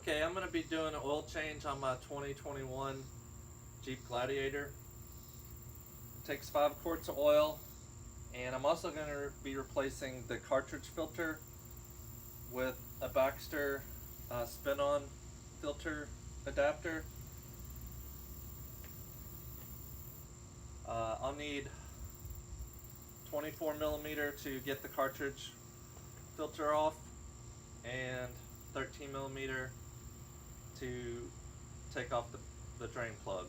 Okay, I'm going to be doing an oil change on my 2021 Jeep Gladiator. It takes 5 quarts of oil, and I'm also going to be replacing the cartridge filter with a Baxter spin-on filter adapter. I'll need 24 millimeter to get the cartridge filter off and 13 millimeter to take off the drain plug.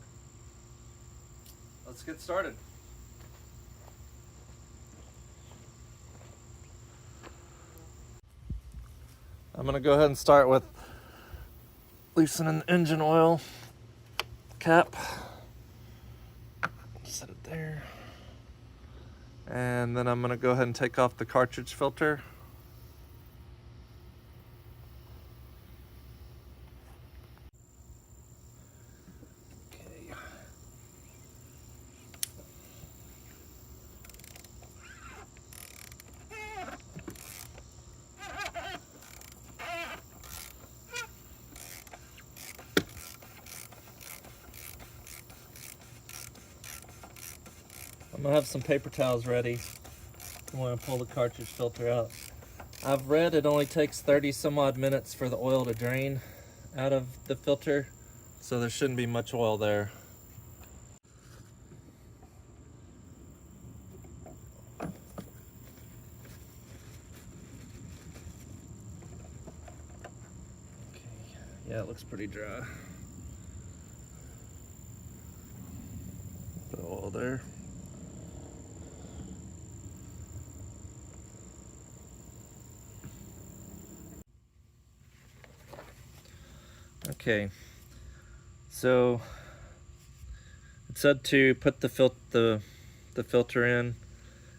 Let's get started. I'm going to go ahead and start with loosening the engine oil cap. Set it there. And then I'm going to go ahead and take off the cartridge filter. Okay. I'm going to have some paper towels ready. I want to pull the cartridge filter out. I've read it only takes 30 some odd minutes for the oil to drain out of the filter, so there shouldn't be much oil there. Okay, yeah, it looks pretty dry. Put oil there. Okay, so it said to put the filter in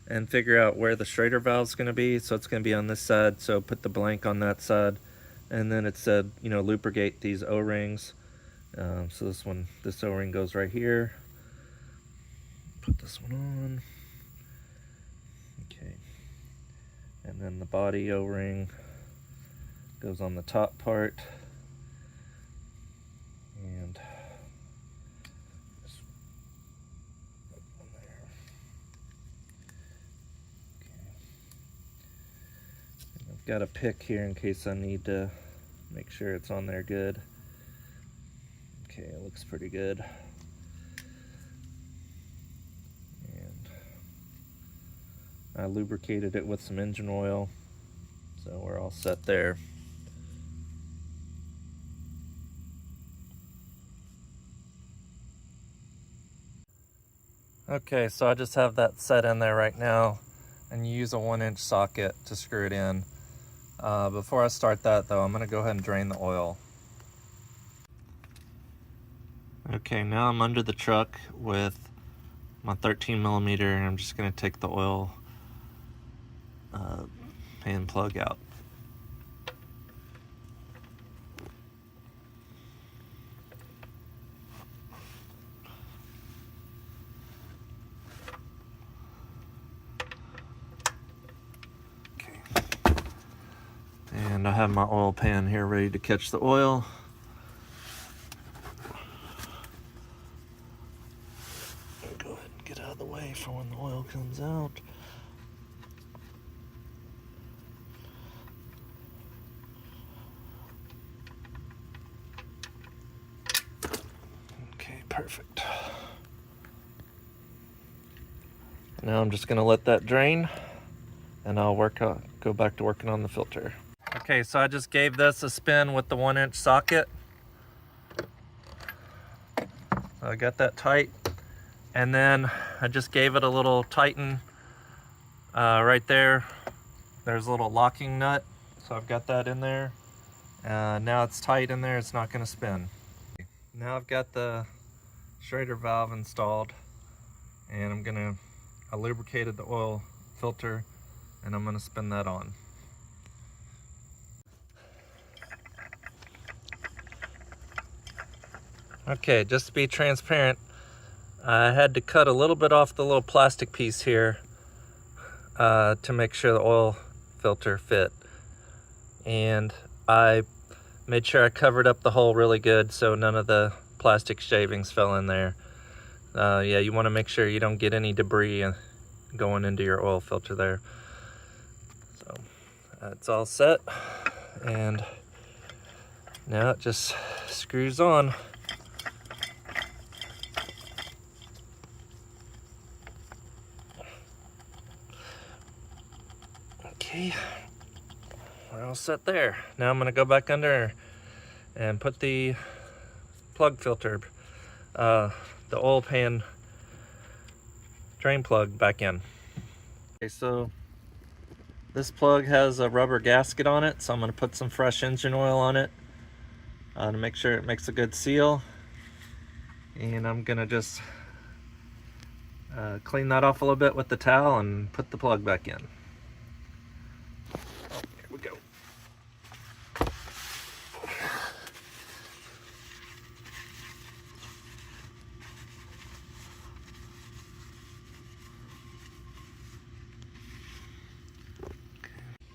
and figure out where the Schrader valve is going to be. So it's going to be on this side, so put the blank on that side. And then it said, you know, lubricate these O-rings. So this O-ring goes right here. Put this one on. Okay, and then the body O-ring goes on the top part. And just put one there. Okay. And I've got a pick here in case I need to make sure it's on there good. Okay, it looks pretty good. And I lubricated it with some engine oil, so we're all set there. Okay, so I just have that set in there right now, and you use a 1-inch socket to screw it in. Before I start that though, I'm going to go ahead and drain the oil. Okay, now I'm under the truck with my 13 millimeter, and I'm just going to take the oil pan plug out. And I have my oil pan here ready to catch the oil. Go ahead and get out of the way for when the oil comes out. Okay, perfect. Now I'm just going to let that drain, and I'll go back to working on the filter. Okay, so I just gave this a spin with the 1-inch socket. So I got that tight, and then I just gave it a little tighten right there. There's a little locking nut, so I've got that in there. Now it's tight in there, it's not going to spin. Now I've got the Schrader valve installed, and I lubricated the oil filter, and I'm going to spin that on. Okay, just to be transparent, I had to cut a little bit off the little plastic piece here to make sure the oil filter fit. And I Made sure I covered up the hole really good so none of the plastic shavings fell in there. Yeah, you want to make sure you don't get any debris going into your oil filter there. So it's all set, and now it just screws on. Okay, we're all set there. Now I'm going to go back under and put the plug filter, the oil pan drain plug back in. Okay, so this plug has a rubber gasket on it, so I'm going to put some fresh engine oil on it to make sure it makes a good seal. And I'm going to just clean that off a little bit with the towel and put the plug back in. Oh, here we go.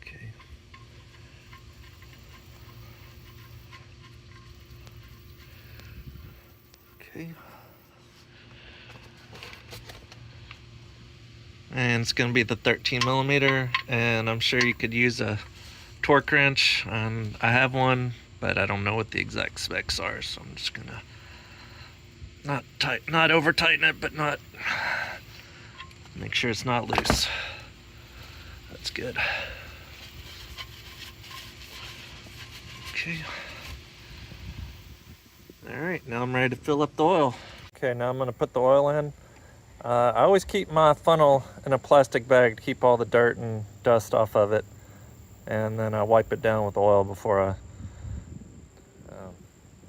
Okay. Okay. And it's going to be the 13 millimeter, and I'm sure you could use a torque wrench. I have one, but I don't know what the exact specs are, so I'm just gonna not over tighten it, but not make sure it's not loose. That's good. Okay. All right, now I'm ready to fill up the oil. Okay, now I'm gonna put the oil in. I always keep my funnel in a plastic bag to keep all the dirt and dust off of it, and then I wipe it down with oil before I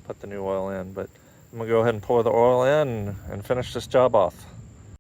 put the new oil in. But I'm gonna go ahead and pour the oil in and finish this job off.